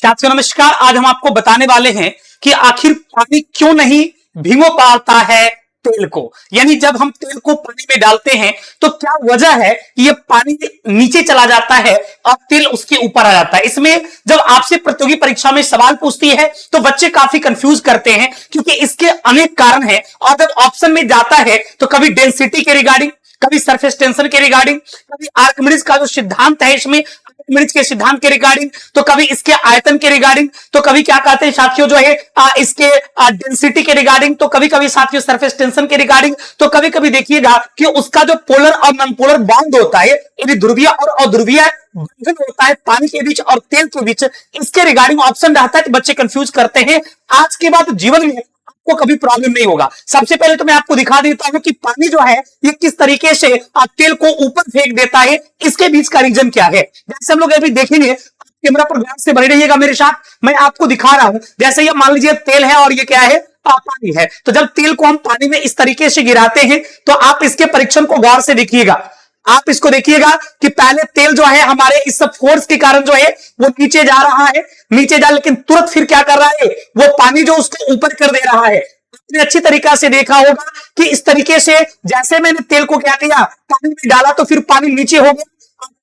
साथियों नमस्कार। आज हम आपको बताने वाले हैं कि आखिर पानी क्यों नहीं भिगो पाता है तेल को। यानी जब हम तेल को पानी में डालते हैं तो क्या वजह है कि ये पानी नीचे चला जाता है और तेल उसके ऊपर आ जाता है। इसमें जब आपसे प्रतियोगी परीक्षा में सवाल पूछती है तो बच्चे काफी कंफ्यूज करते हैं, क्योंकि इसके अनेक कारण हैं। और जब ऑप्शन में जाता है तो कभी डेंसिटी के रिगार्डिंग, कभी सरफेस टेंशन के रिगार्डिंग, कभी आर्किमिडीज का जो सिद्धांत है इसमें आर्किमिडीज के सिद्धांत के रिगार्डिंग, तो कभी इसके आयतन के रिगार्डिंग, तो कभी क्या कहते हैं साथियों जो है इसके डेंसिटी के रिगार्डिंग, तो कभी कभी साथियों सरफेस टेंशन के रिगार्डिंग, तो कभी कभी देखिएगा कि उसका जो पोलर और नॉन पोलर बॉन्ड होता है, यानी ध्रुवीय और अध्रुवीय बंधन होता है पानी के बीच और तेल के बीच, इसके रिगार्डिंग ऑप्शन रहता है तो बच्चे कंफ्यूज करते हैं। आज के बाद जीवन में को कभी प्रॉब्लम नहीं होगा। सबसे पहले तो मैं आपको दिखा देता हूं कि पानी जो है ये किस तरीके से तेल को ऊपर फेंक देता है, इसके बीच का रीजन क्या है। जैसे हम लोग अभी देखेंगे, कैमरा पर ध्यान से बने रहिएगा मेरे साथ, मैं आपको दिखा रहा हूं। जैसे ये मान लीजिए तेल है और ये क्या है, पानी है। तो जब तेल को हम पानी में इस तरीके से गिराते हैं तो आप इसके परीक्षण को गौर से देखिएगा। आप इसको देखिएगा कि पहले तेल जो है हमारे इस सब फोर्स के कारण जो है वो नीचे जा रहा है, नीचे जा, लेकिन तुरंत फिर क्या कर रहा है, वो पानी जो उसको ऊपर कर दे रहा है। आपने अच्छी तरीका से देखा होगा कि इस तरीके से जैसे मैंने तेल को क्या किया, पानी में डाला तो फिर पानी नीचे हो गया,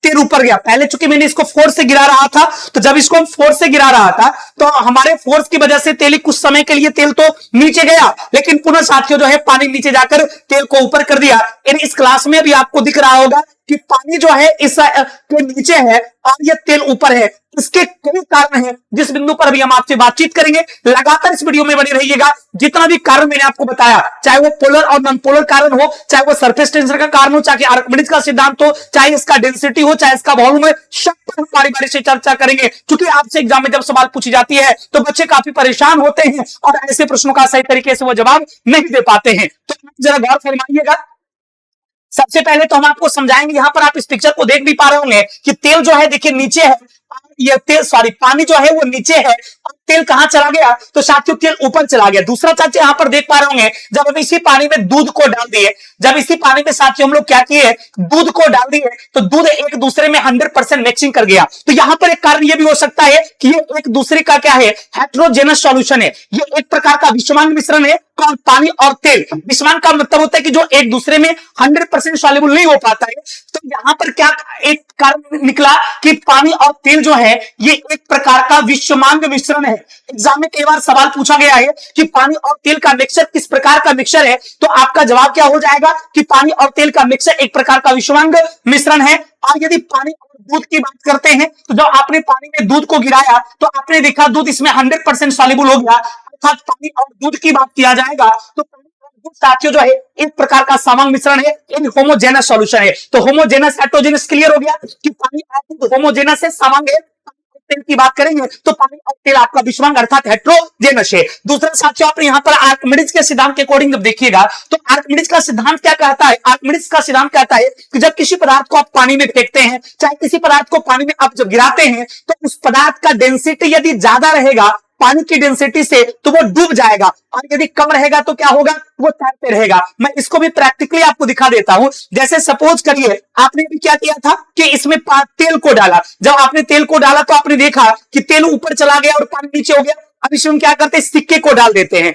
तेल ऊपर गया। पहले चूंकि मैंने इसको फोर्स से गिरा रहा था, तो जब इसको हम फोर्स से गिरा रहा था तो हमारे फोर्स की वजह से तेल कुछ समय के लिए तेल तो नीचे गया, लेकिन पुनः साथियों जो है पानी नीचे जाकर तेल को ऊपर कर दिया। इस क्लास में भी आपको दिख रहा होगा कि पानी जो है इस के नीचे है और ये तेल ऊपर है। इसके कई कारण हैं जिस बिंदु पर अभी हम आपसे बातचीत करेंगे। लगातार इस वीडियो में बने रहिएगा। जितना भी कारण मैंने आपको बताया, चाहे वो पोलर और नॉन पोलर कारण हो, चाहे वो सरफेस टेंशन का कारण हो, चाहे आर्किमिडीज का सिद्धांत हो, चाहे इसका डेंसिटी हो, चाहे इसका वॉल्यूम है, सब पर हम बारी बारी से चर्चा करेंगे। क्योंकि आपसे एग्जाम में जब सवाल पूछी जाती है तो बच्चे काफी परेशान होते हैं और ऐसे प्रश्नों का सही तरीके से वो जवाब नहीं दे पाते हैं। तो जरा गौर फरमाइएगा। सबसे पहले तो हम आपको समझाएंगे, यहां पर आप इस पिक्चर को देख भी पा रहे होंगे कि तेल जो है देखिए नीचे है, ये तेल पानी जो है वो नीचे है और तेल कहां चला गया, तो साथियों तेल ऊपर चला गया। दूसरा चाचे यहां पर देख पा रहे होंगे, जब हम इसी पानी में दूध को डाल दिए, जब इसी पानी में साथियों हम लोग क्या किए, दूध को डाल दिए, तो दूध एक दूसरे में 100% मिक्सिंग कर गया। तो यहां पर एक कारण यह भी हो सकता है कि ये एक दूसरे का क्या है, हेटेरोजेनस सॉल्यूशन है। ये एक प्रकार का विषमान मिश्रण है। कौन? पानी और तेल। विषमान का मतलब होता है कि जो एक दूसरे में 100% सॉल्युबल नहीं हो पाता है। तो यहां पर क्या एक कारण निकला कि पानी और तेल जो है ये एक प्रकार का विषमान मिश्रण है। एग्जाम में कई बार सवाल पूछा गया है कि पानी और तेल का मिक्सचर किस प्रकार का मिक्सचर है, तो आपका जवाब क्या हो जाएगा कि पानी और तेल का मिक्सचर एक प्रकार का विषमान मिश्रण है। और यदि पानी और दूध की बात करते हैं तो जब आपने पानी में दूध को गिराया तो आपने देखा दूध इसमें 100% सॉल्युबल हो गया। अर्थात पानी और दूध की बात किया जाएगा तो पानी और दूध साथियों जो है एक प्रकार का समांग मिश्रण है, इन होमोजेनस सॉल्यूशन है। तो होमोजेनस हेटेरोजेनस क्लियर हो गया कि पानी और दूध होमोजेनस है, समांग है। तेल की बात करेंगे तो पानी और तेल आपका विषमांग अर्थात हेटेरोजेनस है। दूसरा साथियों आप यहां पर आर्किमिडीज के सिद्धांत के अकॉर्डिंग जब देखिएगा तो आर्किमिडीज का सिद्धांत क्या कहता है, आर्किमिडीज का सिद्धांत कहता है कि जब किसी पदार्थ को आप पानी में फेंकते हैं, चाहे किसी पदार्थ को पानी में आप जब गिराते हैं, तो उस पदार्थ का डेंसिटी यदि ज्यादा रहेगा पानी की डेंसिटी से तो वो डूब जाएगा, और यदि कम रहेगा तो क्या होगा, वो तैरते रहेगा। मैं इसको भी प्रैक्टिकली आपको दिखा देता हूं। जैसे सपोज करिए आपने भी क्या किया था कि इसमें तेल को डाला। जब आपने तेल को डाला तो आपने देखा कि तेल ऊपर चला गया और पानी नीचे हो गया। अब इसमें क्या करते हैं, सिक्के को डाल देते हैं।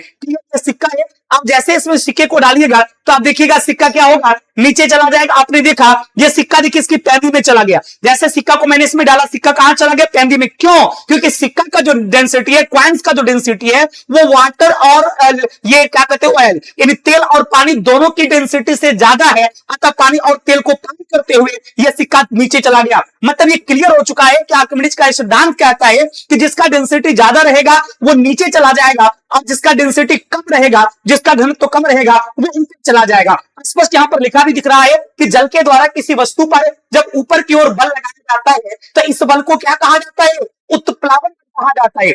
सिक्का है, आप जैसे इसमें सिक्के को डालिएगा तो आप देखिएगा सिक्का क्या होगा, नीचे चला जाएगा। आपने देखा ये सिक्का देखिए इसकी पैंदी में चला गया। जैसे सिक्का को मैंने इसमें डाला, सिक्का कहां चला गया, पैंदी में। क्यों? क्योंकि सिक्का का जो डेंसिटी है, कॉइन्स का जो डेंसिटी है वो वाटर और ये क्या कहते हैं, ऑयल, यानी तेल और पानी दोनों की डेंसिटी से ज्यादा है। अतः पानी और तेल को कम करते हुए यह सिक्का नीचे चला गया। मतलब ये क्लियर हो चुका है कि आर्किमिडीज का सिद्धांत कहता है कि जिसका डेंसिटी ज्यादा रहेगा वो नीचे चला जाएगा, और जिसका डेंसिटी कम रहेगा, जिसका घनत्व कम रहेगा, वो ऊपर चला जाएगा। स्पष्ट यहां पर लिखा भी दिख रहा है कि जल के द्वारा किसी वस्तु पर जब ऊपर की ओर बल लगाया जाता है तो इस बल को क्या कहा जाता है, उत्प्लावन कहा जाता है।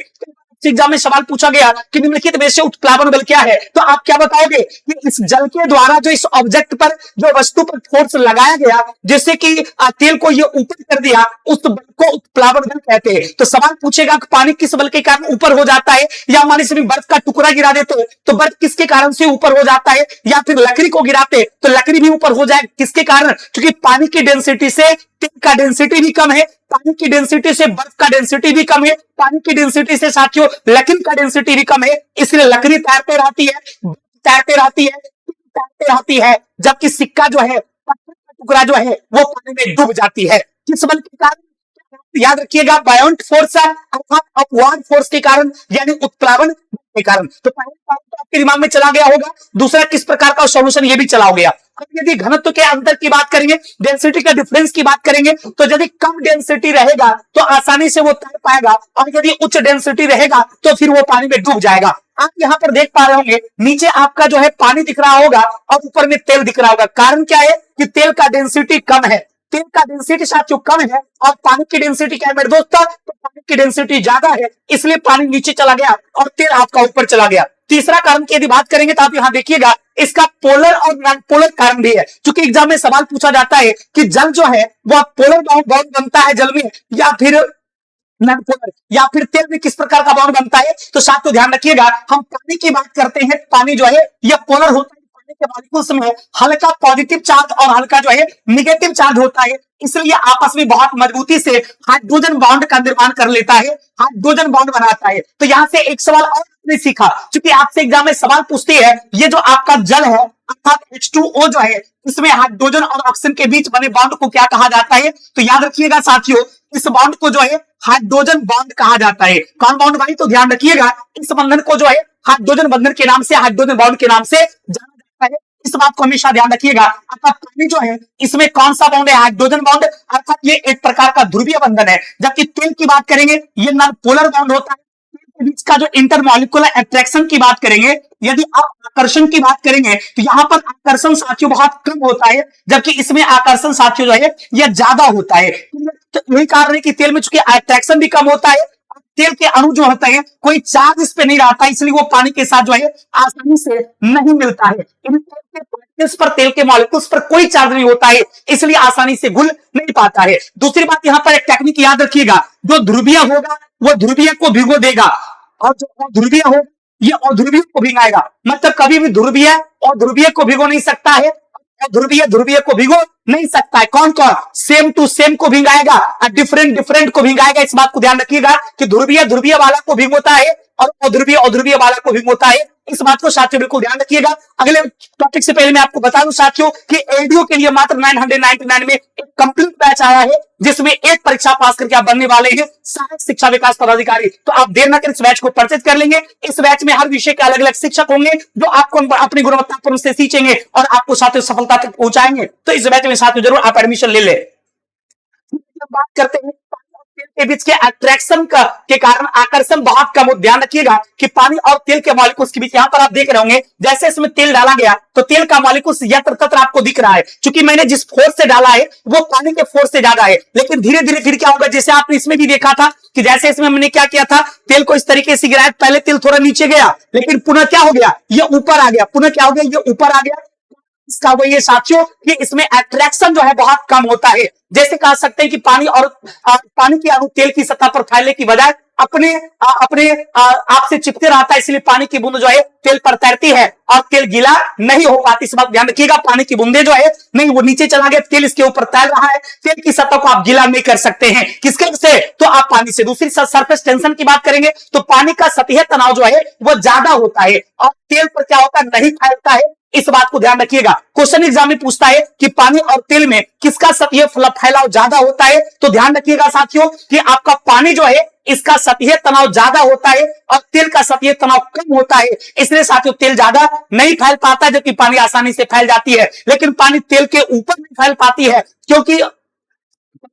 एग्जाम में सवाल पूछा गया कि निम्नलिखित में से उत्प्लावन बल क्या है, तो आप क्या बताओगे कि इस जल के द्वारा जो इस ऑब्जेक्ट पर, जो वस्तु पर फोर्स लगाया गया, जैसे कि तेल को ये ऊपर कर दिया, उस बल को उत्प्लावन बल कहते हैं। तो सवाल पूछेगा कि पानी किस बल के कारण ऊपर हो जाता है, या मान लीजिए बर्फ का टुकड़ा गिरा देते तो बर्फ किसके कारण से ऊपर हो जाता है, या फिर लकड़ी को गिराते तो लकड़ी भी ऊपर हो जाए, किसके कारण, क्योंकि पानी की डेंसिटी से तेल का डेंसिटी भी कम है, पानी की डेंसिटी से बर्फ का डेंसिटी भी कम है, पानी की डेंसिटी से साथियों लकड़ी का डेंसिटी भी कम है, इसलिए लकड़ी तैरते रहती है, तैरते रहती है, तैरते रहती है, जबकि सिक्का जो है, पत्थर का टुकड़ा जो है वो पानी में डूब जाती है। किस बल के कारण? याद रखिएगा, बायोंट फोर्स अर्थात अपवार्ड फोर्स के कारण, यानी उत्प्लावन के कारण। तो पहले तो आपके दिमाग में चला गया होगा, दूसरा किस प्रकार का सॉल्यूशन ये भी चला गया। अब यदि घनत्व के अंतर की बात करेंगे, डेंसिटी का डिफरेंस की बात करेंगे, तो यदि कम डेंसिटी रहेगा तो आसानी से वो तैर पाएगा, और यदि उच्च डेंसिटी रहेगा तो फिर वो पानी में डूब जाएगा। आप यहाँ पर देख पा रहे होंगे, नीचे आपका जो है पानी दिख रहा होगा और ऊपर में तेल दिख रहा होगा। कारण क्या है कि तेल का डेंसिटी कम है, तेल का डेंसिटी साथियों कम है, और पानी की डेंसिटी क्या है मेरे दोस्तों, तो पानी की डेंसिटी ज्यादा है, इसलिए पानी नीचे चला गया और तेल आपका ऊपर चला गया। तीसरा कारण की यदि बात करेंगे तो आप यहां देखिएगा, इसका पोलर और नॉन पोलर कारण भी है, क्योंकि एग्जाम में सवाल पूछा जाता है कि जल जो है वह पोलर बॉन्ड बनता है जल में, या फिर नॉन पोलर, या फिर तेल में किस प्रकार का बॉन्ड बनता है। तो साथियों ध्यान रखिएगा, हम पानी की बात करते हैं, पानी जो है यह पोलर होता है, के मॉलिक्यूल्स में हल्का पॉजिटिव चार्ज और हल्का जो है निगेटिव चार्ज होता है, इसलिए आपस में बहुत मजबूती से हाइड्रोजन बॉन्ड का निर्माण कर लेता है, हाइड्रोजन बॉन्ड बनाता है। तो यहां से एक सवाल और आपने सीखा, क्योंकि आपसे एग्जाम में सवाल पूछते हैं, ये जो आपका जल है अर्थात H2O जो है, इसमें हाइड्रोजन और ऑक्सीजन के बीच बने बॉन्ड को क्या कहा जाता है। तो याद रखिएगा साथियों, इस बॉन्ड को जो है हाइड्रोजन बॉन्ड कहा जाता है। कौन बॉन्ड भाई? तो ध्यान रखिएगा, इस बंधन को जो है हाइड्रोजन बंधन के नाम से, हाइड्रोजन बॉन्ड के नाम से जाना जाता है। इस बात को हमेशा ध्यान रखिएगा। अर्थात पानी जो है इसमें कौन सा बॉन्ड है? हाइड्रोजन बॉन्ड, अर्थात ये एक प्रकार का ध्रुवीय बंधन है। जबकि तेल की बात करेंगे, ये नॉन पोलर बॉन्ड होता है। के बीच का जो इंटरमॉलिक्यूलर अट्रैक्शन की बात करेंगे, यदि आप आकर्षण की बात करेंगे, तो यहां पर आकर्षण साथियों बहुत कम होता है, जबकि इसमें आकर्षण साथियों जो है यह ज्यादा होता है। तो यही कारण है कि तेल में चूंकि अट्रैक्शन भी कम होता है, तेल के अणु जो होते हैं कोई चार्ज इस पे नहीं रहता, इसलिए वो पानी के साथ जो है आसानी से नहीं मिलता है। इन तेल के पार्टिकल्स पर, तेल के मॉलिक्यूल्स पर कोई चार्ज नहीं होता है, इसलिए आसानी से घुल नहीं पाता है। दूसरी बात, यहां पर एक टेक्निक याद रखिएगा, जो ध्रुवीय होगा वो ध्रुवीय को भिगो देगा, और जो अध्रुवीय हो ये अध्रुवीय को भिगाएगा। मतलब कभी भी ध्रुवीय और ध्रुवीय को भिगो नहीं सकता है, ध्रुवीय ध्रुवीय को भिगो नहीं सकता है। कौन कौन? सेम टू सेम को भिगाएगा और डिफरेंट डिफरेंट को भिगाएगा। इस बात को ध्यान रखिएगा कि ध्रुवीय ध्रुवीय वाला को भिगोता है और अध्रुवीय अध्रुवीय वाला को भिगोता है। इस बात को साथियों बिल्कुल ध्यान रखिएगा। अगले टॉपिक से पहले मैं आपको बता दूं साथियों कि एलडीओ के लिए मात्र 999 में एक कंप्लीट बैच आया है, जिसमें एक परीक्षा पास करके आप बनने वाले हैं सहायक शिक्षा विकास पदाधिकारी। तो आप देर न कर इस बैच को परचेज कर लेंगे। इस बैच में हर विषय के अलग अलग शिक्षक होंगे, जो आपको अपनी गुणवत्तापूर्ण से सीखेंगे और आपको साथियों सफलता तक पहुंचाएंगे। तो इस बैच में साथियों जरूर आप एडमिशन ले ले। बात करते हैं तेल के बीच के अट्रैक्शन के कारण आकर्षण बहुत कम हो। ध्यान रखिएगा कि पानी और तेल के मॉलिक्यूल्स के बीच, यहां पर आप देख रहे होंगे जैसे इसमें तेल डाला गया तो तेल का मॉलिक्यूल्स यत्र तत्र आपको दिख रहा है, क्योंकि मैंने जिस फोर्स से डाला है वो पानी के फोर्स से ज्यादा है। लेकिन धीरे धीरे फिर क्या होगा, जैसे आपने इसमें भी देखा था कि जैसे इसमें हमने क्या किया था, तेल को इस तरीके से गिराया, पहले तेल थोड़ा नीचे गया, लेकिन पुनः क्या हो गया, ये ऊपर आ गया। पुनः क्या हो गया, ये ऊपर आ गया। इसका वही है साथियों कि इसमें अट्रैक्शन जो है बहुत कम होता है। जैसे कह सकते हैं कि पानी और पानी के अणु तेल की सतह पर फैलने की बजाय अपने आपसे चिपके रहता है, इसलिए पानी की बूंद जो है तेल पर तैरती है और तेल गीला नहीं हो पाती। इस बात ध्यान रखिएगा, पानी की बूंदे जो है नहीं, वो नीचे चला गया, तेल इसके ऊपर तैर रहा है। तेल की सतह को आप गीला नहीं कर सकते हैं, किसके से? तो आप पानी से। दूसरी सरफेस टेंशन की बात करेंगे तो पानी का सतही तनाव जो है वो ज्यादा होता है और तेल पर क्या होता है, नहीं फैलता है। इस बात को ध्यान रखिएगा। क्वेश्चन एग्जाम में पूछता है कि पानी और तेल में किसका सतही फैलाव ज्यादा होता है, तो ध्यान रखिएगा साथियों कि आपका पानी जो है इसका सतही तनाव ज्यादा होता है और तेल का सतही तनाव कम होता है। इसलिए साथियों तेल ज्यादा नहीं फैल पाता है, जबकि पानी आसानी से फैल जाती है। लेकिन पानी तेल के ऊपर नहीं फैल पाती है, क्योंकि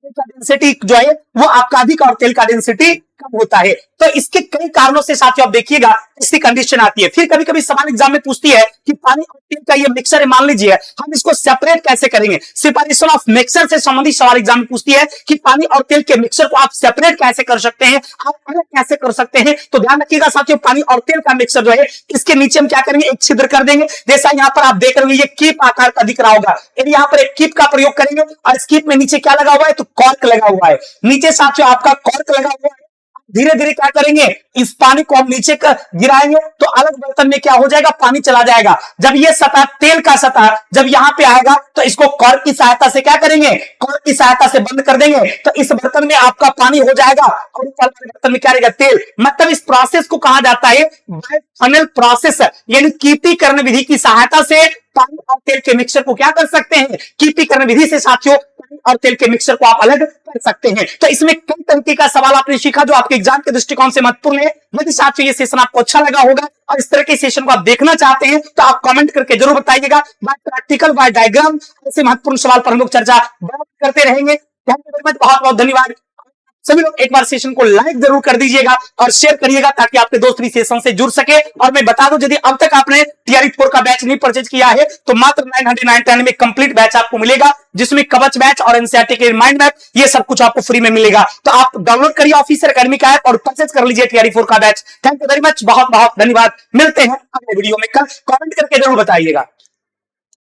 का डेंसिटी जो है वो आपका अधिक और तेल का डेंसिटी कम होता है। तो इसके कई कारणों से साथियों आप देखिएगा इसकी कंडीशन आती है। फिर कभी कभी सवाल एग्जाम में पूछती है कि पानी और तेल का ये मिक्सचर है, मान लीजिए हम इसको सेपरेट कैसे करेंगे। सेपरेशन ऑफ मिक्सचर से संबंधित सवाल एग्जाम में पूछती है कि पानी और तेल के मिक्सचर को आप सेपरेट कैसे कर सकते हैं, आप अलग कैसे कर सकते हैं। तो ध्यान रखिएगा साथियों, पानी और तेल का मिक्सचर जो है इसके नीचे हम क्या करेंगे, एक छिद्र कर देंगे। जैसा यहाँ पर आप देख रहे होंगे ये कीप आकार का दिख रहा होगा, यदि यहाँ पर एक कीप का प्रयोग करेंगे और इस कीप में नीचे क्या लगा हुआ है, तो कॉर्क लगा हुआ है। नीचे साथियों आपका कॉर्क लगा हुआ है। धीरे धीरे क्या करेंगे, इस पानी को हम नीचे गिराएंगे तो अलग बर्तन में क्या हो जाएगा, पानी चला जाएगा। जब ये सतह, तेल का सतह जब यहां पे आएगा तो इसको कॉर्क की सहायता से क्या करेंगे, कॉर्क की सहायता से बंद कर देंगे, तो इस बर्तन में आपका पानी हो जाएगा और ऊपर वाले बर्तन में क्या रहेगा, तेल। मतलब इस प्रोसेस को कहा जाता है बायफनल प्रोसेस, यानी कीपीकरण विधि की सहायता से पानी और तेल के मिक्सचर को क्या कर सकते हैं, कीपीकरण विधि से साथियों पानी और तेल के मिक्सचर को आप अलग कर सकते हैं। तो इसमें कई तरीके का सवाल आपने सीखा जो आपके एग्जाम के दृष्टिकोण से महत्वपूर्ण है। यदि साथियों ये सेशन आपको अच्छा लगा होगा और इस तरह के सेशन को आप देखना चाहते हैं तो आप कमेंट करके जरूर बताइएगा। बाय प्रैक्टिकल, बाय डायग्राम, ऐसे महत्वपूर्ण सवाल पर हम लोग चर्चा करते रहेंगे। बहुत बहुत धन्यवाद। सभी लोग एक बार सेशन को लाइक जरूर कर दीजिएगा और शेयर करिएगा ताकि आपके दोस्त भी सेशन से जुड़ सके। और मैं बता दूं, यदि अब तक आपने टीआरई 4 का बैच नहीं परचेज किया है तो मात्र 999 में कंप्लीट बैच आपको मिलेगा, जिसमें कवच बैच और एनसीईआरटी के माइंड मैप ये सब कुछ आपको फ्री में मिलेगा। तो आप डाउनलोड करिए ऑफिसर एकेडमी का ऐप और परचेज कर लीजिए टीआरई 4 का batch. Thank you very much, बहुत बहुत धन्यवाद। मिलते हैं अगले वीडियो में, कल कमेंट करके जरूर बताइएगा।